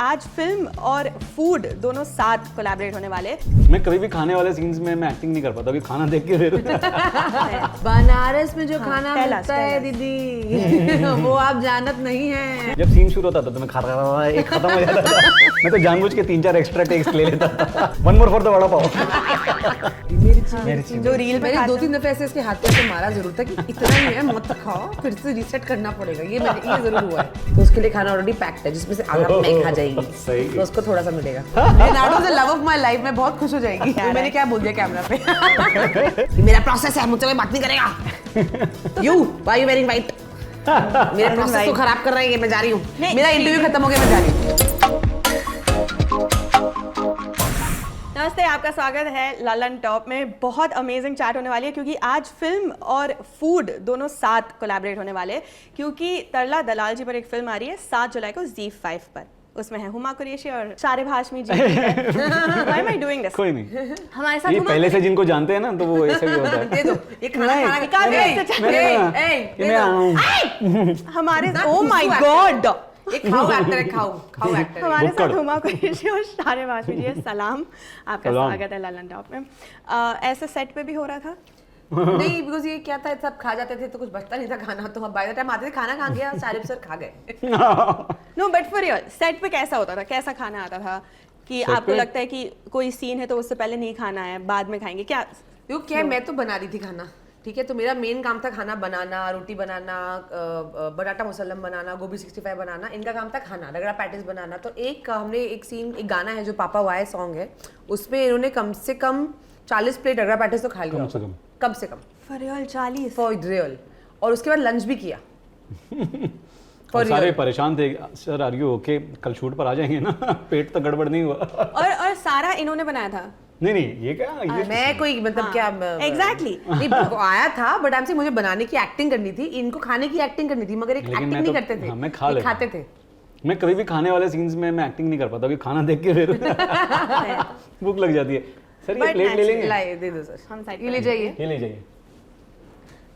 आज फिल्म और फूड दोनों साथ कोलैबोरेट होने वाले। मैं कभी भी खाने वाले सीन्स में मैं एक्टिंग नहीं कर पाता, अभी खाना देख के बनारस में जो खाना tell us, मिलता है tell us। दीदी वो आप जानत नहीं है। जब सीन शुरू होता था तो मैं खाता था, एक खत्म हो जाता था, मैं तो जानबूझ के 3-4 एक्स्ट्रा टेक्स्ट ले लेता था। One more for the vada pav. मिर्ची जो रील पे मैंने 2-3 दफे ऐसे इसके हाथ पे मारा जरूर था कि इतना ही है मत खाओ, फिर से रीसेट करना पड़ेगा। ये जरूर हुआ है। तो उसके लिए खाना ऑलरेडी पैक्ड है जिसमें से आधा मैं खा जाएगी, सही। तो उसको थोड़ा सा मिलेगा। Leonardo is the love of my life, मैं बहुत खुश हो जाएगी। तो मैंने क्या बोल दिया कैमरा पे? मेरा प्रोसेस है, मुझसे कोई बात नहीं करेगा। You why you wearing white? मेरा प्रोसेस तो खराब कर रहा है ये, मैं जा रही हूँ। मेरा इंटरव्यू खत्म हो गया, मैं जा रही हूँ। नमस्ते, आपका स्वागत है ललन टॉप में। बहुत अमेजिंग चैट होने वाली है क्योंकि आज फिल्म और फूड दोनों साथ कोलैबोरेट होने वाले, क्योंकि तरला दलाल जी पर एक फिल्म आ रही है 7 जुलाई को ZEE5 पर। उसमें है हुमा कुरैशी और शारिब हाशमी जी। Why am I doing this? कोई नहीं, हमारे साथ ये हुमा पहले से जिनको जानते हैं ना तो वो ऐसे भी होता है। दे दो ये खाना हमारे ओ माय गॉड, खाओ एक्टर है, खाओ एक्टर। हमारे बुक्कड़। साथ हुमा कुरैशी और शारिब हाशमी जी है। सलाम, आपका सलाम। स्वागत है ललन टॉप में। ऐसे सेट पे भी हो रहा था? नहीं, बिकॉज ये क्या था, सब खा जाते थे तो कुछ बचता नहीं था खाना, तो बाय द टाइम आते थे खाना खा गया, शारिब सर खा गए। No but for real, set पे कैसा होता था, कैसा खाना आता था कि Set आपको पे? लगता है कि कोई सीन है तो उससे पहले नहीं खाना है, बाद में खाएंगे क्या? क्योंकि क्या है, मैं तो बना रही थी खाना, ठीक है, तो मेरा मेन काम था खाना बनाना, रोटी बनाना, बटाटा मुसल्लम बनाना, गोभी 65 बनाना, इनका काम था खाना, रगड़ा पैटिस बनाना। तो हमने एक सीन, एक गाना है जो पापा वाई सॉन्ग है, उसमें इन्होंने कम से कम 40 प्लेट रगड़ा पैटिस तो खा लिया, कम से come for real 40? For real. और उसके बाद लंच भी किया। और सारे परेशान थे, सर आर यू ओके, कल शूट पर आ जाएंगे ना, पेट तो गड़बड़ नहीं हुआ। और सारा इन्होंने बनाया था? नहीं ये क्या, ये मैं कोई मतलब क्या एग्जैक्टली नहीं, वो आया था बट हमसे मुझे बनाने की एक्टिंग करनी थी, इनको खाने की एक्टिंग करनी थी, मगर एक लेकिन एक्टिंग मैं नहीं तो- करते थे। हाँ, मैं खा लेता खाते थे। मैं कभी भी खाने वाले सीन्स में मैं एक्टिंग नहीं कर पाता, अभी खाना देख के फिर भूख लग जाती है। सर ये But प्लेट ले लेंगे? लाइए दे दो सर, हम साइड ये ले जाइए। ये ले जाइए।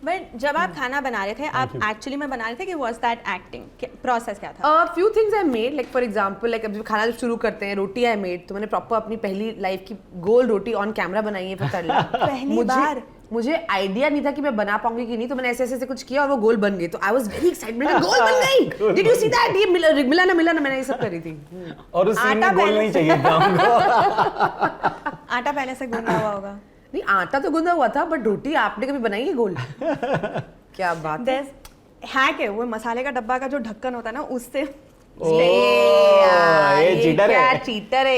बट जब आप खाना बना रहे थे, आप एक्चुअली में बना रहे थे कि वाज दैट एक्टिंग? प्रोसेस क्या था? Few things I made, like for example, like अब खाना जब शुरू करते हैं, रोटी आई मेड, तो मैंने प्रॉपर अपनी पहली लाइफ की गोल रोटी ऑन कैमरा बनाई है फिर तरला। पहली बार? मुझे आइडिया नहीं था कि मैं बना पाऊंगी कि नहीं, तो मैंने ऐसे कुछ किया और वो गोल बन गई, तो आई वाज वेरी एक्साइटेड, मैंने गोल बन गई, डिड यू सी दैट, ये मिला ना, मैंने ये सब करी थी। और उस सीन आटा में गोल पहले नहीं चाहिए था हमको। आटा पहले से गूंदा हुआ होगा? नहीं, आटा तो गूंदा हुआ था, बट रोटी आपने कभी बनाई है गोल? क्या बात है। हैक है वो, मसाले का डब्बा का जो ढक्कन होता है ना, उससे ये चीटर क्या है, चीटर है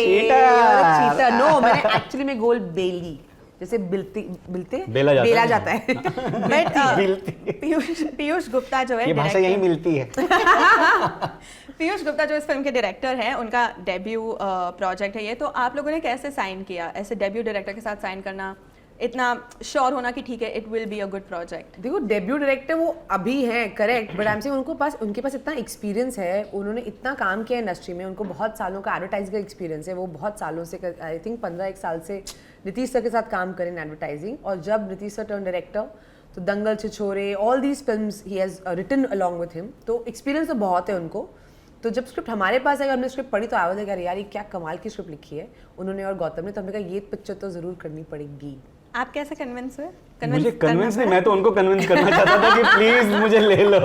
चीटर। नो, मैंने एक्चुअली में गोल बेली, जैसे बेला जाता है। बट पीयूष गुप्ता जो है, ये भाषा यही मिलती है। पीयूष गुप्ता जो इस फिल्म के डायरेक्टर हैं, उनका डेब्यू प्रोजेक्ट है ये, तो आप लोगों ने कैसे साइन किया? ऐसे डेब्यू डायरेक्टर के साथ साइन करना, इतना श्योर होना कि ठीक है it will be a good project? देखो, डेब्यू डायरेक्टर वो अभी हैं, correct, but I am saying उनके पास इतना एक्सपीरियंस है, उन्होंने इतना काम किया इंडस्ट्री में, उनको बहुत सालों का एडवर्टाइजिंग का एक्सपीरियंस है, वो बहुत सालों से, आई थिंक 15-1 साल से नीतीश सर के साथ काम करें इन एडवर्टाइजिंग। और जब नीतीश सर टर्न डायरेक्टर, तो Dangal, Chhichhore, all these films he has written along with him, तो एक्सपीरियंस तो बहुत है उनको। तो जब स्क्रिप्ट हमारे पास आई, हमने स्क्रिप्ट पढ़ी, तो आवाज़ है यार ये क्या कमाल की स्क्रिप्ट लिखी है उन्होंने और गौतम ने, तो हमने कहा ये पिक्चर तो जरूर करनी पड़ेगी। आप कैसे कन्विंस हुए? मुझे कन्विंस नहीं, मैं तो उनको कन्विंस करना चाहता था कि प्लीज मुझे ले लो।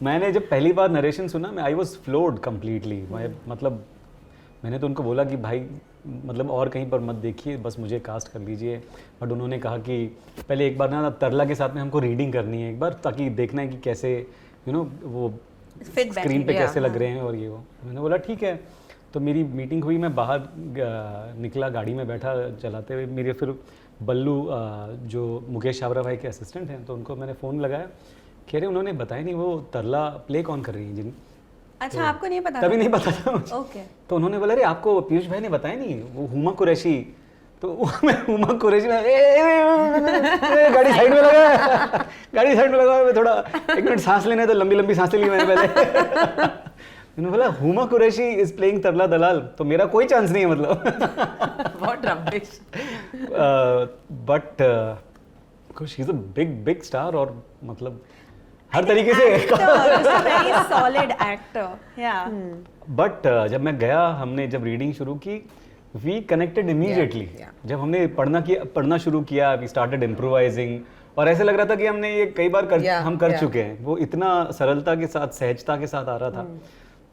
मैंने जब पहली बार नरेशन सुना, मैं आई वाज फ्लोर्ड कंप्लीटली। मतलब मैंने तो उनको बोला कि भाई मतलब और कहीं पर मत देखिए, बस मुझे कास्ट कर लीजिए। बट उन्होंने कहा कि पहले एक बार ना तरला के साथ में हमको रीडिंग करनी है एक बार, ताकि देखना है कि कैसे वो स्क्रीन पे कैसे लग रहे हैं और ये वो। मैंने बोला ठीक है। तो मेरी मीटिंग हुई, मैं बाहर निकला, गाड़ी में बैठा चलाते हुए, मेरे फिर बल्लू जो मुकेश छाबरा भाई के असिस्टेंट हैं, तो उनको मैंने फ़ोन लगाया, कह रहे उन्होंने बताया नहीं वो तरला प्ले कौन कर रही है जिन। अच्छा, तो आपको नहीं पता? तभी नहीं पता था मुझे। ओके। तो उन्होंने बोला अरे आपको पीयूष भाई ने बताया नहीं, वो हुमा कुरैशी। तो मैं हुमा कुरैशी में गाड़ी साइड में लगा, गाड़ी साइड में लगा, मैं थोड़ा 1 मिनट सांस लेने, तो लंबी लंबी सांसें ली मैंने पहले। मैंने बोला हुमा कुरैशी इज प्लेइंग तरला दलाल, तो मेरा कोई चांस नहीं है मतलब। बहुत rubbish. But she is a big star, और मतलब हर तरीके से वेरी सॉलिड एक्टर, या बट जब मैं गया, हमने जब रीडिंग शुरू की, वी कनेक्टेड इमीडिएटली। जब हमने पढ़ना शुरू किया, वी स्टार्टेड इम्प्रोवाइजिंग, और ऐसे लग रहा था कि हमने ये कई बार हम कर चुके हैं। वो इतना सरलता के साथ, सहजता के साथ आ रहा था।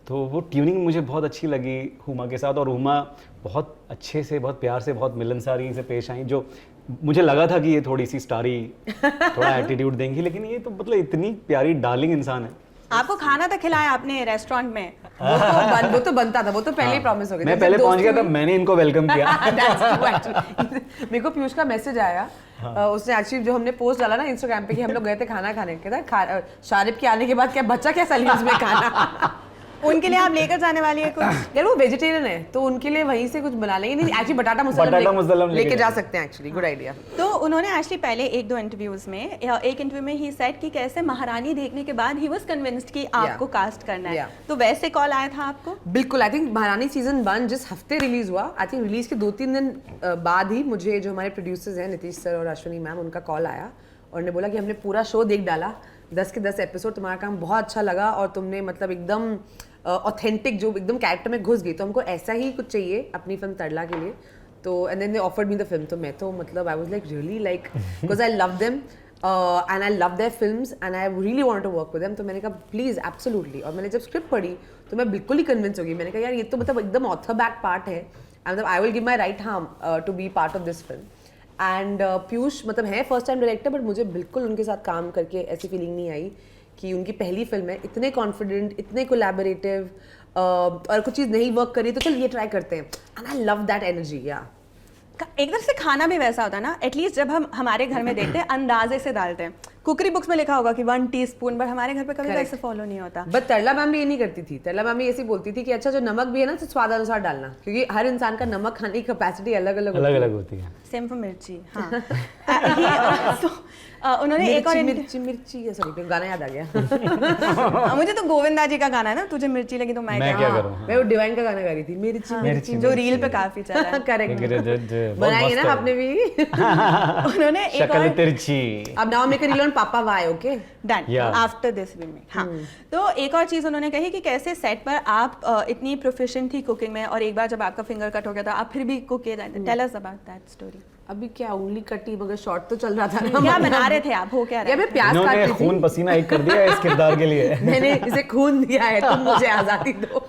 तो वो ट्यूनिंग मुझे बहुत अच्छी लगी हुमा के साथ, और हुमा बहुत अच्छे से, बहुत प्यार से, बहुत मिलनसारी से पेश आई। जो मुझे लगा था कि ये थोड़ी सी स्टारी, थोड़ा एटीट्यूड देंगी, लेकिन ये तो मतलब इतनी प्यारी डार्लिंग इंसान है। आपको खाना तो खिलाया आपने रेस्टोरेंट में? वो तो बनता था, वो तो पहले ही प्रॉमिस हो गया। मैं पहले पहुंच गया था, मैंने इनको वेलकम किया। मेरे को पीयूष का मैसेज आया, उसने एक्चुअली जो हमने पोस्ट डाला ना इंस्टाग्राम पे कि हम लोग गए थे खाना खाने के, शारिब के आने के बाद क्या बच्चा क्या सलीम्स में खाना। उनके लिए आप लेकर जाने वाली है कुछ? यार वो वेजिटेरियन है, तो उनके लिए वहीं से कुछ बना लेंगे। नहीं एक्चुअली बटाटा मुसल्लम लेके जा सकते हैं, एक्चुअली गुड आइडिया। तो उन्होंने एक्चुअली पहले एक दो इंटरव्यूज में, एक इंटरव्यू में ही सेड कि कैसे महारानी देखने के बाद ही वाज कन्विंस्ड कि आपको कास्ट करना है। तो वैसे कॉल आया था आपको? बिल्कुल, आई थिंक महारानी सीजन 1 जिस हफ्ते रिलीज हुआ, आई थिंक रिलीज के 2-3 दिन बाद ही मुझे जो हमारे प्रोड्यूसर्स हैं नीतीश सर और अश्विनी मैम, उनका कॉल आया और ने बोला कि हमने पूरा शो देख डाला, 10 के 10 एपिसोड, तुम्हारा काम बहुत अच्छा लगा और तुमने मतलब एकदम ऑथेंटिक जो एकदम कैरेक्टर में घुस गई, तो हमको ऐसा ही कुछ चाहिए अपनी फिल्म तरला के लिए। तो and then they offered me the film. तो मैं तो मतलब I was like really like, because I love them and I love their films and I really want to work with them. तो मैंने कहा प्लीज एब्सोल्युटली। और मैंने जब स्क्रिप्ट पढ़ी तो मैं बिल्कुल ही कन्विंस हो गई। मैंने कहा यार ये तो मतलब एकदम ऑथर बैक पार्ट है, मतलब I will give my right arm to be part of this film. And Piyush मतलब है फर्स्ट टाइम डायरेक्टर, बट मुझे बिल्कुल उनके साथ काम करके ऐसी फीलिंग नहीं आई कि उनकी पहली फिल्म है, इतने कॉन्फिडेंट, इतने कोलैबोरेटिव, और कुछ चीज़ नहीं वर्क करी तो चल ये ट्राई करते हैं। And I love that energy. या एक तरह से खाना भी वैसा होता है ना, एटलीस्ट जब हम हमारे घर में देखते हैं अंदाजे से डालते हैं। कुकरी बुक्स में लिखा होगा कि 1 टीस्पून, बट हमारे घर पे कभी वैसे फॉलो नहीं होता। बट तरला मैम भी ये नहीं करती थी। तरला मैम ऐसी बोलती थी कि अच्छा जो नमक भी है ना तो स्वाद अनुसार डालना, क्योंकि हर इंसान का नमक खाने की कैपेसिटी अलग अलग होती है। सेम फॉर मिर्ची। हाँ। उन्होंने एक और मिर्ची सॉरी गाना याद आ गया। मुझे तो गोविंदा जी का गाना है ना, तुझे मिर्ची लगी तो मैं क्या करूं। मैं वो डिवाइन का गाना गा रही थी, मिर्ची, जो रील पे काफी चला है। करेक्ट, बनाई है ना आपने भी। उन्होंने एक और तिरछी। अब now make a reel on पापा वाई, okay done, after this will make. हाँ, तो एक और चीज उन्होंने कही कि कैसे सेट पर आप इतनी प्रोफिशिएंट थी कुकिंग में, और एक बार जब आपका फिंगर कट हो गया था आप फिर भी कुक किए जाते। Tell us about that story. अभी क्या उंगली कटी, मगर शॉर्ट तो चल रहा था ना। क्या बना रहे थे आप? हो क्या रहा है? मैं प्याज काट रही थी। खून पसीना एक कर दिया इस किरदार के लिए। मैंने इसे खून दिया है, तुम मुझे आजादी दो।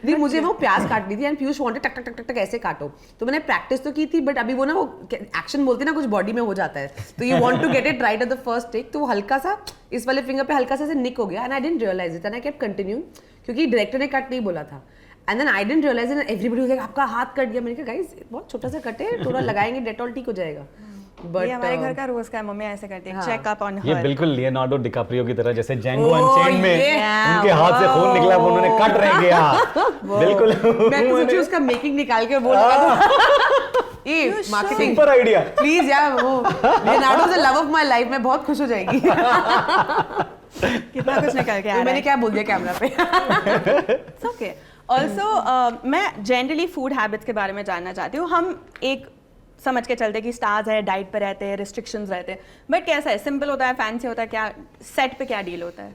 नहीं, मुझे वो प्याज काटनी थी एंड पीयूष वांटेड टक टक टक टक ऐसे काटो। तो मैंने प्रैक्टिस तो की थी, बट अभी वो ना वो एक्शन बोलते ना कुछ बॉडी में हो जाता है, तो you want to get it right at the first take. तो वो हल्का सा इस वाले फिंगर पे हल्का सा से निक हो गया and I didn't realise it and I kept continue, क्योंकि डायरेक्टर ने कट नहीं बोला था। And then I didn't realise it, everybody was like आपका हाथ कट गया। मैंने कहा गाइस बहुत छोटा सा कट है, थोड़ा लगाएंगे डेटॉल ठीक हो जाएगा। बट ये हमारे घर का रोज का है, मम्मी ऐसे करती है, चेक अप ऑन हर। ये बिल्कुल लियोनार्डो डिकाप्रियो की तरह, जैसे जेंगो अनचेन्ड में उनके हाथ से खून निकला, वो उन्होंने कट रह गया। बिल्कुल। मैं तो सोची उसका मेकिंग निकाल के बोल रहा था। ये मार्केटिंग सुपर आइडिया। प्लीज यार, वो Leonardo is the love of my life, मैं बहुत खुश हो जाएगी। कितना कुछ निकल के आ रहा है। मैंने क्या बोल दिया कैमरा पे? It's okay. ऑल्सो मैं जनरली फूड हैबिट्स के बारे में जानना चाहती हूँ। हम एक समझ के चलते कि स्टार्स है, डाइट पे रहते हैं, रिस्ट्रिक्शंस रहते हैं, बट कैसा है? सिंपल होता है, फैंसी होता है? क्या सेट पे क्या डील होता है?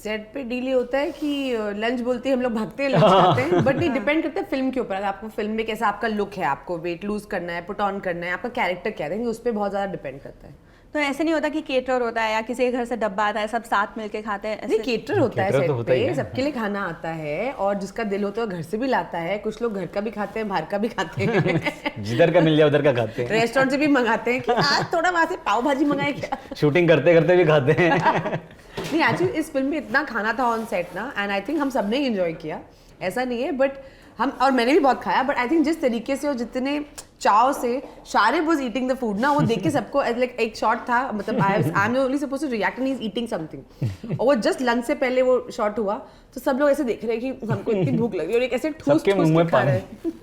सेट पे डील होता है कि लंच बोलते हैं हम लोग, भागते हैं लंच खाते हैं, बट नहीं, डिपेंड करता है फिल्म के ऊपर। अगर आपको फिल्म में कैसा आपका लुक है, आपको वेट लूज करना है, पुट ऑन करना है, आपका कैरेक्टर क्या है, उस पर बहुत ज्यादा डिपेंड करता है। तो ऐसे नहीं होता कि केटर होता है या किसी के घर से डब्बा आता है, सब साथ मिलके खाते हैं? नहीं, केटर होता है सेट पे, सबके लिए खाना आता है, और जिसका दिल होता है घर से भी लाता है। कुछ लोग घर का भी खाते हैं, बाहर का भी खाते हैं। जिधर का मिल जाए उधर का खाते हैं। रेस्टोरेंट से भी मंगाते हैं कि आज थोड़ा वहां से पाव भाजी मंगाए क्या। शूटिंग करते करते भी खाते हैं। नहीं, एक्चुअली इस फिल्म में इतना खाना था ऑन सेट ना, एंड आई थिंक हम सब ने एंजॉय किया, ऐसा नहीं है, बट हम, और मैंने भी बहुत खाया, बट आई थिंक जिस तरीके से और जितने चाव से Sharib was eating the food ना, वो देख के सबको लाइक एक शॉट था, मतलब I am only supposed to react and he is eating something, और वो जस्ट लंच से पहले वो शॉट हुआ, तो सब लोग ऐसे देख रहे हैं कि हमको इतनी भूख लगी, और एक ऐसे ठूस ठूस के खा रहे हैं।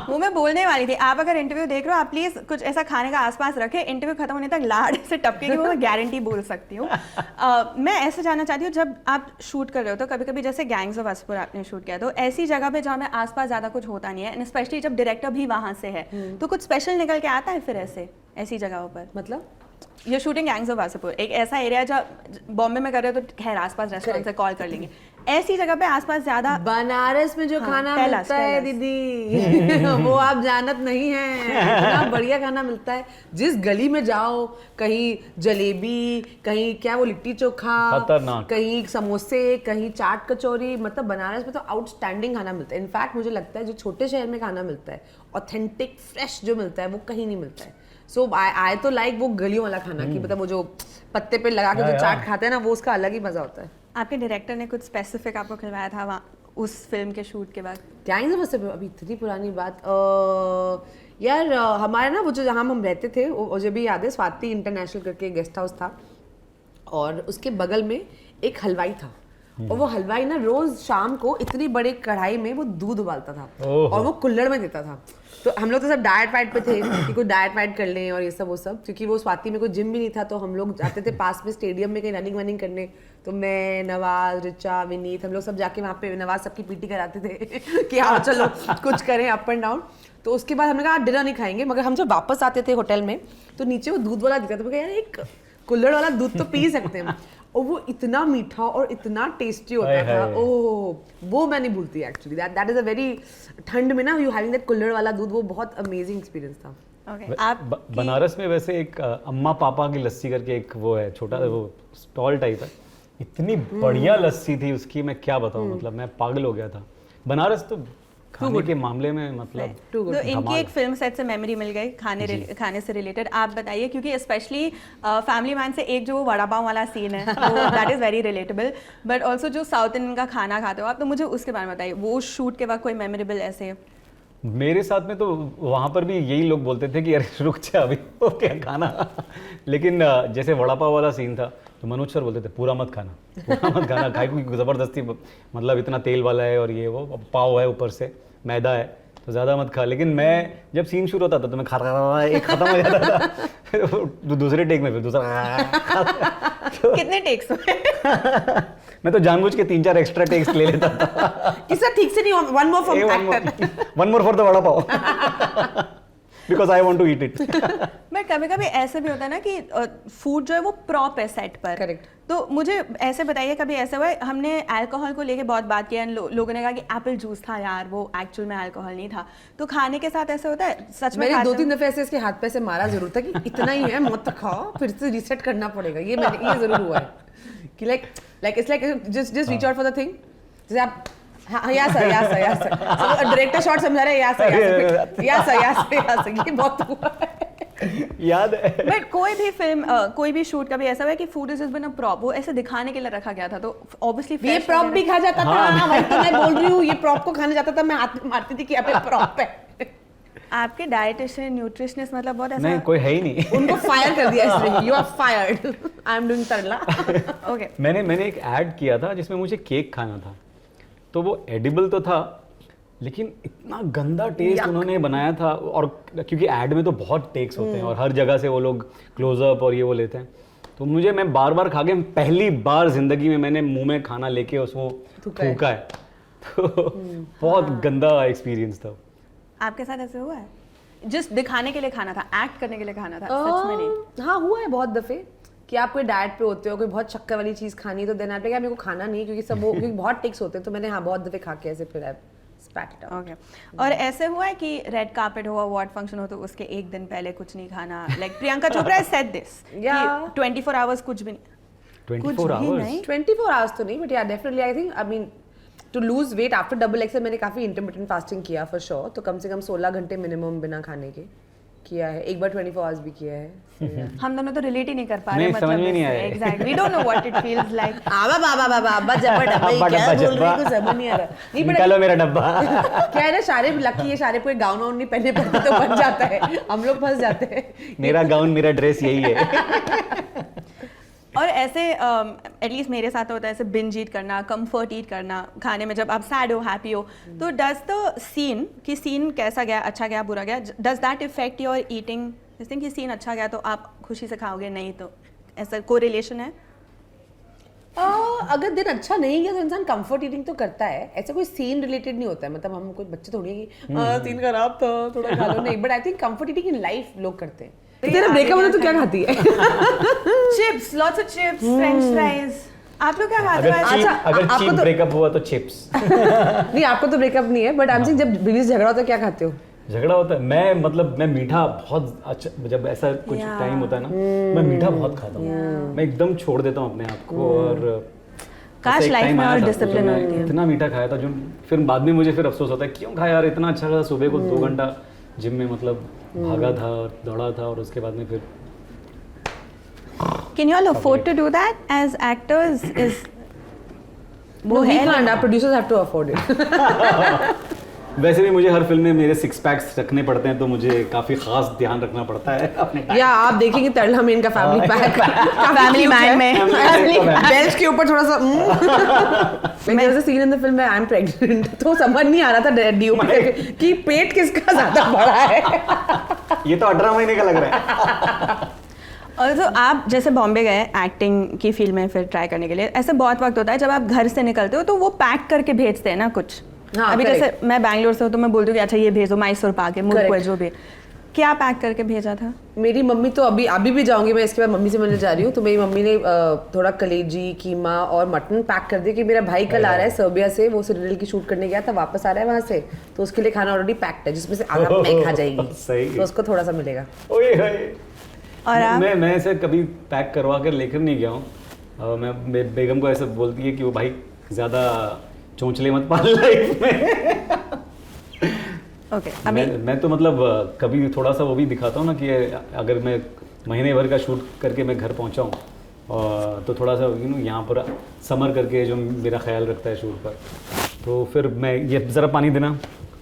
मुंह में बोलने वाली थी, आप अगर इंटरव्यू देख रहे हो आप प्लीज कुछ ऐसा खाने का आसपास रखें, इंटरव्यू खत्म होने तक लाड से टपकेगी, वो मैं गारंटी बोल सकती हूँ। मैं ऐसे जानना चाहती हूँ, जब आप शूट कर रहे हो तो कभी कभी जैसे गैंग्स ऑफ वासेपुर आपने शूट किया, तो ऐसी जगह पे जहाँ में आसपास ज्यादा कुछ होता नहीं है, एंड स्पेशली जब डायरेक्टर भी वहाँ से है, तो कुछ स्पेशल निकल के आता है फिर ऐसी जगहों पर? मतलब ये शूटिंग गैंग्स ऑफ वासेपुर एक ऐसा एरिया जब बॉम्बे में कर रहे हो तो खैर आसपास रेस्टोरेंट से कॉल कर लेंगे, ऐसी जगह पे आसपास ज्यादा बनारस में जो खाना तैलाश, मिलता है तैलाश। दीदी वो आप जानत नहीं है, इतना बढ़िया खाना मिलता है। जिस गली में जाओ, कहीं जलेबी, कहीं क्या वो लिट्टी चोखा, खतरनाक। कहीं समोसे, कहीं चाट कचौरी, मतलब बनारस में तो आउटस्टैंडिंग खाना मिलता है। इनफैक्ट मुझे लगता है जो छोटे शहर में खाना मिलता है, ऑथेंटिक फ्रेश जो मिलता है, वो कहीं नहीं मिलता है। सो आई तो लाइक वो गलियों वाला खाना कि मतलब वो जो पत्ते पे लगा के जो चाट खाते हैं ना, वो उसका अलग ही मजा होता है। आपके डायरेक्टर ने कुछ स्पेसिफिक आपको खिलवाया था वहाँ उस फिल्म के शूट के बाद? क्या ही से अभी इतनी पुरानी बात यार, हमारे ना वो जो जहाँ हम रहते थे, मुझे भी याद है, स्वाति इंटरनेशनल करके गेस्ट हाउस था और उसके बगल में एक हलवाई था और वो हलवाई ना रोज शाम को इतनी बड़ी कढ़ाई में वो दूध उबालता था और वो कुल्हड़ में देता था। तो हम लोग तो सब डाइट वाइट पे थे कि कुछ डाइट वाइट कर लें और ये सब वो सब, क्योंकि वो स्वाति में कोई जिम भी नहीं था, तो हम लोग जाते थे पास में स्टेडियम में कहीं रनिंग वनिंग करने। तो मैं, नवाज, रिचा, विनीत, हम लोग सब जाके वहाँ पे नवाज सबकी पीटी कराते थे कि हाँ चलो कुछ करें अप एंड डाउन। तो उसके बाद हमने कहा डिनर नहीं खाएंगे, मगर हम जब वापस आते थे होटल में तो नीचे वो दूध वाला दिखा था, तो यार एक कुल्हड़ वाला दूध तो पी सकते हैं। और वो इतना मीठा और इतना टेस्टी होता था, ओह वो मैं नहीं भूलती actually. That is a very, ठंड में ना यू हैविंग दैट कुल्हड़ वाला दूध, वो बहुत अमेजिंग एक्सपीरियंस था। Okay, आप बनारस में वैसे एक अम्मा पापा की लस्सी करके एक वो है, छोटा वो स्टॉल टाइप है, इतनी बढ़िया लस्सी थी उसकी, मैं क्या बताऊं, मतलब मैं पागल हो गया था। बनारस तो खाने के मामले में मतलब तो इनकी एक फिल्म सेट से मेमोरी मिल गई खाने से रिलेटेड। आप बताइए, क्योंकि स्पेशली फैमिली मैन से एक जो वो वड़ा पाव वाला सीन है, that is very relatable, but also जो साउथ इंडियन का खाना खाते हो आप, तो मुझे उसके बारे में बताइए, वो शूट के वक्त कोई मेमोरेबल ऐसे? मेरे साथ में तो वहाँ पर भी यही लोग बोलते थे कि अरे रुक जा अभी वो क्या खाना लेकिन जैसे वड़ा पाव वाला सीन था तो मनोज सर बोलते थे पूरा मत खाना खाए, क्योंकि ज़बरदस्ती मतलब इतना तेल वाला है और ये वो पाव है, ऊपर से मैदा है, तो ज़्यादा मत खा। लेकिन मैं जब सीन शुरू होता था तो मैं खा रहा एक खत्म हो जाता था दूसरे टेक में फिर दूसरा तो कितने टेक्स हुए? मैं तो जानबूझ के 3-4 एक्स्ट्रा टेक्स ले लेता था कि सर ठीक से नहीं, one more for one more for the vada pav because I want to eat it. But कभी कभी ऐसे भी होता है ना कि फूड जो है वो प्रॉप है सेट पर। Correct. तो मुझे ऐसे बताइए, कभी ऐसा हुआ है, हमने अल्कोहल को लेके बहुत बात किया, लोगों ने कहा कि एप्पल जूस था यार, वो एक्चुअल में अल्कोहल नहीं था, तो खाने के साथ ऐसा होता है सच में? मैंने 2-3 दफे ऐसे इसके हाथ पे से मारा जरूर था कि इतना ही है मत खाओ, फिर से रीसेट करना पड़ेगा। ये जरूर हुआ है कि like it's like just reach out for the thing, जैसे आप हाँ या सर डायरेक्टर शॉट समझा रहे हैं, या सर ये बहुत हुआ है। याद है। बट कोई भी फिल्म कोई भी शूट का भी ऐसा हुआ है कि food is been a prop, वो ऐसे दिखाने के लिए रखा गया था, तो ऑब्वियसली ये प्रॉप भी खा जाता था, वही तो मैं बोल रही हूँ, ये प्रॉप को खाने जाता था, मैं हाथ में मारती थी कि यहाँ पे प्रॉप है। आपके डाइटिशियन न्यूट्रिशनिस्ट मतलब बहुत ऐसा नहीं, कोई है ही नहीं। उनको फायर कर दिया इसलिए, you are fired, I am doing Tarla. Okay, मैंने एक ऐड किया था जिसमें मुझे केक खाना था, तो वो एडिबल तो था लेकिन इतना गंदा टेस्ट उन्होंने बनाया था, और क्योंकि ऐड में तो बहुत टेक्स होते हैं और हर जगह से वो लोग क्लोजअप और ये वो लेते हैं, तो मैं बार बार खा के पहली बार जिंदगी में मैंने मुंह में खाना लेके उसको थूका है, तो बहुत गंदा एक्सपीरियंस था। आपके साथ ऐसे हुआ है? जिस दिखाने के लिए खाना था, एक्ट करने के लिए खाना था, सच में नहीं? हाँ हुआ है बहुत दफे कि आप कोई डाइट पे होते हो, कोई बहुत शक्कर वाली चीज खानी है, तो देन आप मेरे को खाना नहीं है क्योंकि सब वो क्योंकि बहुत टेक्स होते हैं, तो मैंने बहुत दफे खा के ऐसे फिर स्पैट इट आउट। ओके, और ऐसे हुआ है कि रेड कार्पेट हो, अवार्ड फंक्शन हो, तो उसके एक दिन पहले कुछ नहीं खाना, like Priyanka Chopra said this, 24 hours कुछ भी नहीं? 24 आवर्स 24 आवर्स तो नहीं, but yeah definitely I think, I mean to lose weight after Double XL मैंने काफी इंटरमिटेंट फास्टिंग किया फॉर श्योर, तो कम से कम 16 घंटे मिनिमम बिना खाने के किया है, एक बार 24 आवर्स भी किया है। हम दोनों तो रिलेट ही नहीं कर पा रहे, नहीं, मतलब समझ में नहीं आया। Exactly, we don't know what it feels like. आबा जब्बा डब्बा क्या बोल रही, कुछ समझ नहीं आ रहा। नहीं निकालो मेरा डब्बा। क्या है ना, शारिब लकी है, शारिब कोई गाउन वाउन नहीं पहने पड़ते तो बन जाता है, हम लोग फंस जाते हैं। मेरा गाउन मेरा ड्रेस यही है। और ऐसे एटलीस्ट मेरे साथ होता है ऐसे बिंज ईट करना, कंफर्ट ईट करना खाने में, जब आप सैड हो, हैप्पी हो, तो डज द सीन कि सीन कैसा गया, अच्छा गया, बुरा गया, does that effect your eating? This thing कि सीन अच्छा गया तो आप खुशी से खाओगे, नहीं तो ऐसा कोरिलेशन है? अगर दिन अच्छा नहीं गया तो इंसान कंफर्ट ईटिंग तो करता है, ऐसा कोई सीन रिलेटेड नहीं होता है, मतलब हम कोई बच्चे थोड़ी है कि सीन खराब था थोड़ा खा लो, नहीं, but I think comfort eating in life लोग करते हैं। तेरा ब्रेकअप होता तो क्या खाती है? Chips, lots of chips, French fries. आप लोग क्या खाते अगर हो? cheap- अच्छा, अगर आपको चीप तो- ब्रेकअप हुआ तो चिप्स। नहीं आपको तो ब्रेकअप नहीं है बट आई एम सेइंग जब बीवी से झगड़ा होता है क्या खाते हो? झगड़ा होता है, मैं मीठा बहुत अच्छा, जब ऐसा कुछ Yeah. टाइम होता है ना, मैं मीठा बहुत खाता हूँ। मैं एकदम छोड़ देता हूँ अपने आप को। और काश ऐसा एक life time में आया और था, discipline जब मैं होती है। इतना मीठा खाया था जो फिर बाद में मुझे फिर अफसोस होता है क्यों खाया यार इतना अच्छा था। सुबह को 2 घंटा जिम में मतलब भागा था, दौड़ा था, और उसके बाद में फिर Can you all afford to do that as actors? Is वो है है ना? ना, producers have to afford it. वैसे भी मुझे हर फिल्म में मेरे 6 पैक्स रखने पड़ते हैं, तो मुझे काफी खास ध्यान रखना पड़ता है अपने या आप देखेंगे तरला में इनका फैमिली पैक फैमिली मैन में बेंच के ऊपर थोड़ा सा मैं जैसे सीन इन द फिल्म में आई एम प्रेग्नेंट तो समझ नहीं आ रहा था डीओपी कि पेट किसका ज्यादा बड़ा है। ये तो 18 महीने का लग रहा है। और तो आप जैसे बॉम्बे गए एक्टिंग की फील्ड में फिर ट्राई करने के लिए, ऐसे बहुत वक्त होता है जब आप घर से निकलते हो तो वो पैक करके भेजते हैं ना कुछ। हाँ, अभी correct. जैसे मैं बैंगलोर से हूँ तो मैं बोलती हूँ कि अच्छा ये भेजो मैसूर पाक है, मुल्क Correct. जो भी। क्या पैक करके भेजा था? मेरी मम्मी तो अभी भी जाऊंगी मैं, इसके बाद मम्मी से मिलने जा रही हूँ तो मेरी मम्मी ने थोड़ा कलेजी कीमा और मटन पैक कर दिया कि मेरा भाई कल आ रहा है सर्बिया से, वो सीरियल की शूट करने गया था, वापस आ रहा है वहाँ से, तो उसके लिए खाना ऑलरेडी पैक्ड है जिसमें से आधा मैं खा जाएगी। सही। तो उसको थोड़ा सा मिलेगा। ओए होए। और आप? मैं ऐसे कभी पैक करवा कर लेकर नहीं गया हूँ। मैं बेगम को ऐसे बोलती है कि वो भाई ज़्यादा चोंचले मत पाल लाइफ में। ओके अभी मैं तो मतलब कभी थोड़ा सा वो भी दिखाता हूँ ना कि अगर मैं महीने भर का शूट करके मैं घर पहुँचा हूँ, तो थोड़ा सा यहाँ पर समर करके जो मेरा ख्याल रखता है शूट पर, तो फिर मैं ये ज़रा पानी देना,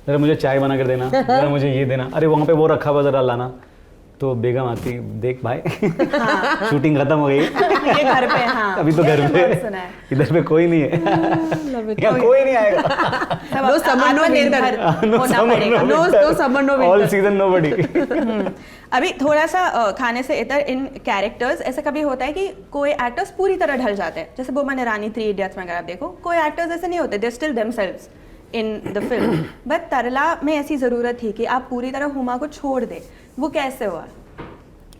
ज़रा मुझे चाय बना कर देना, ज़रा मुझे ये देना, अरे वहाँ पे वो रखा हुआ ज़रा लाना। तो बेगम आती, देख भाई शूटिंग खत्म हो गई, ये घर पे हाँ अभी तो ये घर मैंने पे बहुत सुना है। इधर पे कोई नहीं है, यहाँ कोई नहीं आएगा। सब No summer, no आत्मनिर्भर No होना summer, पड़ेगा। no No summer, no winter. All season nobody। अभी थोड़ा सा खाने से इधर इन कैरेक्टर्स ऐसा कभी होता है कि कोई एक्टर्स पूरी तरह ढल जाते हैं, जैसे बोमन ईरानी 3 इडियट्स में अगर आप देखो, कोई एक्टर्स ऐसे नहीं होते, they still themselves in the film. But Tarla में ऐसी ज़रूरत थी कि आप पूरी तरह हुमा को छोड़ दे, वो कैसे हुआ?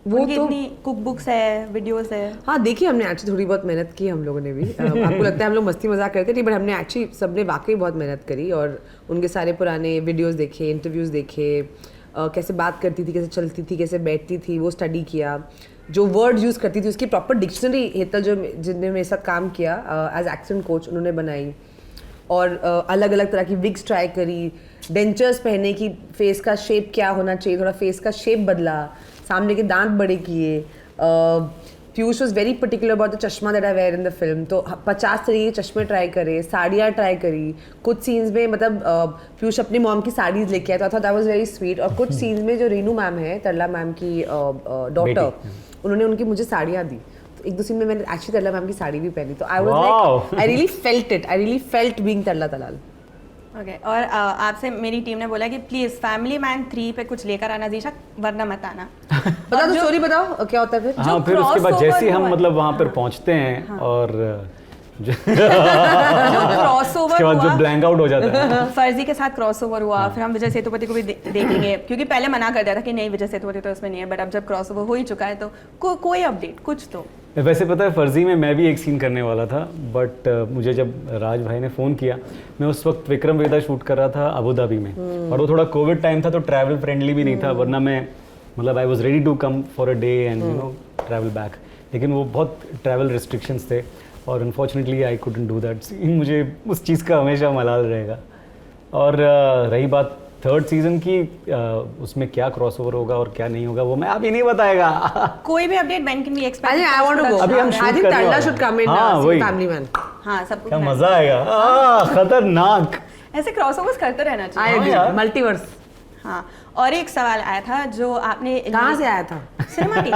वो उनकी तो इतनी कुक बुक्स है, वीडियोस है। हाँ देखिए हमने एक्चुअली थोड़ी बहुत मेहनत की हम लोगों ने भी। आपको लगता है हम लोग मस्ती मजाक करते नहीं, बट हमने एक्चुअली सबने वाकई बहुत मेहनत करी और उनके सारे पुराने वीडियोस देखे, इंटरव्यूज़ देखे, कैसे बात करती थी, कैसे चलती थी, कैसे बैठती थी, वो स्टडी किया। जो वर्ड यूज़ करती थी उसकी प्रॉपर डिक्शनरी हेतल जो जिनने मेरे साथ काम किया एज एक्सेंट कोच उन्होंने बनाई, और अलग अलग तरह की विग्स ट्राई करी, डेंचर्स पहने की फेस का शेप क्या होना चाहिए, थोड़ा फेस का शेप बदला, सामने के दांत बड़े किए। Piyush was very particular about the chashma that I wear in the film, तो 50 तरीके के चश्मे ट्राई करे, साड़ियाँ ट्राई करी। कुछ सीन्स में मतलब पीयूष अपनी मॉम की साड़ीज लेके आया था, दैट वाज वेरी स्वीट। और कुछ सीन्स में जो रीनू मैम है, तरला मैम की डॉटर, उन्होंने उनकी मुझे साड़ियाँ दी। तो एक दो सीन में मैंने एक्चुअली तरला मैम की साड़ी भी पहनी, तो I was like I really felt it, I really felt being Tarla Dalal. Okay और आपसे मेरी टीम ने बोला कि प्लीज फैमिली मैन 3 पे कुछ लेकर आना जीशा, वरना मत आना। बताओ तो स्टोरी बताओ क्या होता है फिर। हाँ फिर उसके बाद crossover जैसे ही हम हुआ है। मतलब वहाँ पर पहुँचते हैं और जो क्रॉसओवर उसके बाद जो हुआ, ब्लैंक आउट हो जाता है। फर्जी के साथ क्रॉसओवर हुआ, फिर हम विजय सेतुपति को भी देखेंगे, क्योंकि पहले मना कर दिया था कि नहीं विजय सेतुपति तो इसमें नहीं है, बट अब जब क्रॉसओवर हो ही चुका है तो कोई अपडेट कुछ तो। वैसे पता है फर्जी में मैं भी एक सीन करने वाला था, बट मुझे जब राज भाई ने फ़ोन किया, मैं उस वक्त विक्रम वेदा शूट कर रहा था अबू धाबी में, और वो थोड़ा कोविड टाइम था तो ट्रैवल फ्रेंडली भी नहीं था, वरना मैं मतलब I was ready to come for a day and you know travel back, लेकिन वो बहुत ट्रैवल रिस्ट्रिक्शंस थे और unfortunately I couldn't do that scene. मुझे उस चीज़ का हमेशा मलाल रहेगा। और रही बात 3rd सीजन की, उसमें क्या क्रॉसओवर होगा और क्या नहीं होगा वो मैं अभी नहीं बताएगा। कोई भी update when can we expect? I want to go. अभी हम I shoot think करने Tarla वाले should हैं। come in हाँ, वही। Family Man. हाँ सब कुछ क्या है। मजा आएगा, खतरनाक। ऐसे क्रॉसओवर्स करते रहना I चाहिए। agree. यार। Multiverse. हाँ और एक सवाल आया था जो आपने कहाँ से आया था? सिनेमा टीम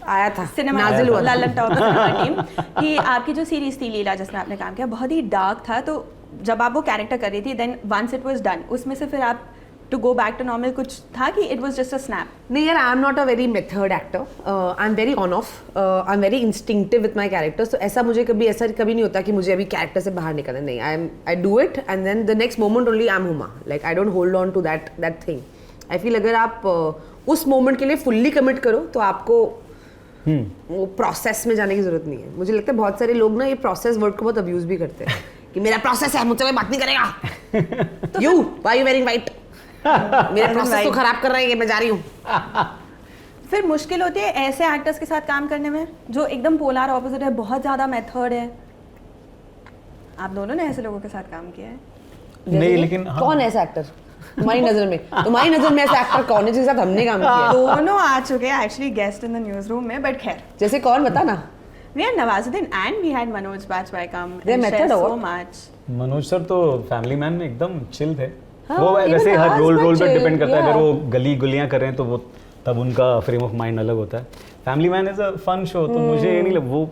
आया था सिनेमा नाजिल हुआ था। लालन टॉप सिनेमा टीम कि आपकी जो सीरीज थी लीला जिसमें आपने काम किया बहुत ही डार्क था, तो जब आप वो कैरेक्टर कर रही थी then once it was done उसमें से फिर आप to go back to normal कुछ था कि it was just a snap? नहीं यार, I am not a very method actor, I am very on off, I am very instinctive with my characters. तो ऐसा कभी नहीं होता कि मुझे अभी कैरेक्टर से बाहर निकलना, नहीं, I do it and then the next moment only I am Huma, like I don't hold on to that thing. I feel अगर आप उस मोमेंट के लिए फुल्ली कमिट करो तो आपको वो प्रोसेस में जाने की जरूरत नहीं है। मुझे लगता है बहुत सारे लोग ना ये प्रोसेस वर्ड को बहुत अब्यूज भी करते हैं कि मेरा प्रोसेस है, मुझसे कोई बात नहीं करेगा। You why you wearing white, मेरा प्रोसेस तो खराब कर रहा है, मैं जा रही हूँ। फिर मुश्किल होती है ऐसे एक्टर्स के साथ काम करने में जो एकदम पोलर ऑपोजिट है, बहुत ज़्यादा मेथड है। आप दोनों ने ऐसे लोगों के साथ काम किया है? नहीं, लेकिन हाँ। कौन है ऐसा एक्टर तुम्हारी नजर में? तुम्हारी नजर में ऐसा एक्टर कौन है जिसके साथ हमने काम किया? दोनों आ चुके हैं actually guest in the news room में, बट खैर जैसे कौन, बता ना। We had Nawazuddin and we had Manoj Bajpayee come Their and method share or so what? much. Manoj sir तो फैमिली मैन में एकदम चिल थे। हाँ, वो even वैसे हर Nawaz रोल was पे chill, डिपेंड करता है। yeah. अगर वो गली गुलियां कर रहे हैं तो वो तब उनका फ्रेम ऑफ माइंड अलग होता है। Family Man is a fun show, तो मुझे ये नहीं लग वो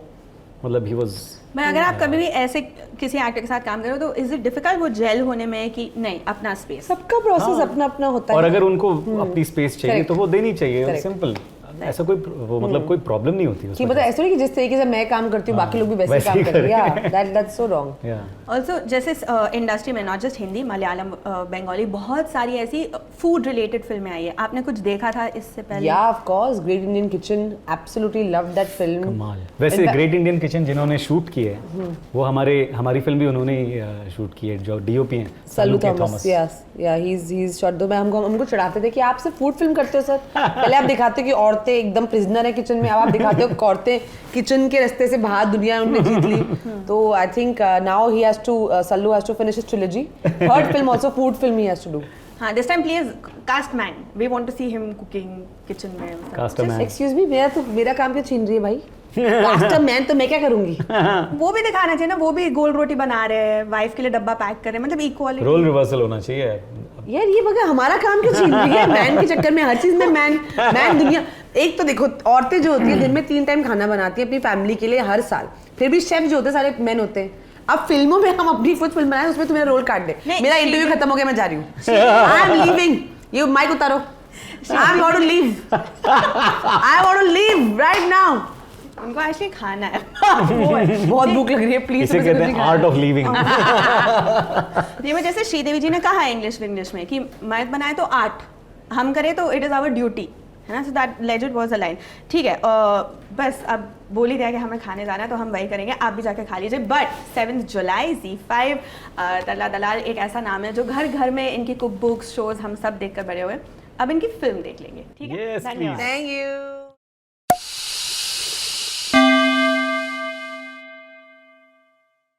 मतलब ही वाज। मैं अगर आप कभी भी ऐसे किसी एक्टर के साथ काम करो तो इज इट डिफिकल्ट वो जेल होने में कि नहीं अपना स्पेस? सबका प्रोसेस हाँ। अपना अपना होता और है। अगर उनको अपनी स्पेस चाहिए Correct. तो वो देनी चाहिए, Correct. सिंपल। ऐसा कोई वो मतलब कोई प्रॉब्लम नहीं होती कि उसमें। मतलब ऐसा नहीं कि जिस तरीके से मैं काम करती हूँ बाकी लोग भी वैसे वैसे काम ही करें। करें। या दैट्स सो रॉन्ग। या ऑल्सो जैसे इंडस्ट्री में नॉट जस्ट हिंदी, मलयालम, बंगाली, बहुत सारी ऐसी फूड रिलेटेड फिल्में आई है। आपने कुछ देखा था इससे पहले? या of course, great Indian kitchen, absolutely love that film. कमाल। वैसे ग्रेट इंडियन किचन जिन्होंने शूट की है वो हमारी फिल्म भी उन्होंने ही शूट की है, जो डीओपी हैं सल्लू थॉमस। यस या ही इज शॉट। दो मैं हमको चिढ़ाते थे कि आप सिर्फ फूड फिल्म करते हो सर। पहले आप दिखाते हो कि औरतें एकदम प्रिजनर है किचन में, अब आप दिखाते हो कि औरतें किचन के रास्ते से बाहर दुनिया उन्होंने जीत ली। तो I think now he has to Sallu has to finish his trilogy. Third film also food film he has to do. हाँ, this time please cast man, we want to see him cooking kitchen में। Cast man. Excuse me, मेरा काम क्यों छीन रही है भाई? Cast man तो मैं क्या करूंगी? वो भी दिखाना चाहिए ना, वो भी गोल रोटी बना रहे हैं, वाइफ के लिए डब्बा पैक कर रहे हैं, मतलब इक्वालिटी। रोल रिवर्सल होना चाहिए यार ये बगा हमारा काम क्यों छीन रही है? मैन के चक्कर में हर चीज में मैन दुनिया। एक तो देखो औरतें जो होती है दिन में 3 टाइम खाना बनाती है अपनी फैमिली के लिए हर साल, फिर भी शेफ जो होते हैं सारे मैन होते हैं। अब फिल्मों में हम अपनी खुद फिल्म बनाए उसमें तुम्हें रोल काट दे। मेरा इंटरव्यू खत्म हो गया, मैं जा रही हूँ। आई एम लीविंग, ये माइक उतारो। I want to leave, I want to leave right now. उनको एक्चुअली खाना है। बहुत भूख लग रही है, प्लीज। इसे कहते हैं आर्ट ऑफ लिविंग। ये वो जैसे श्रीदेवी जी ने कहा है इंग्लिश में कि मर्द बनाए तो आर्ट, हम करें तो इट इज़ आवर ड्यूटी, है ना। So that legend was a line. ठीक है, बस अब बोल ही दिया कि हमें खाने जाना है तो हम वही करेंगे, आप भी जाकर खा लीजिए। बट 7 जुलाई ZEE5 तरला दलाल एक ऐसा नाम है जो घर घर में इनकी कुक बुक्स शोज हम सब देखकर बड़े हुए, अब इनकी फिल्म देख लेंगे। ठीक है, Yes, धन्यवाद। please. Thank you.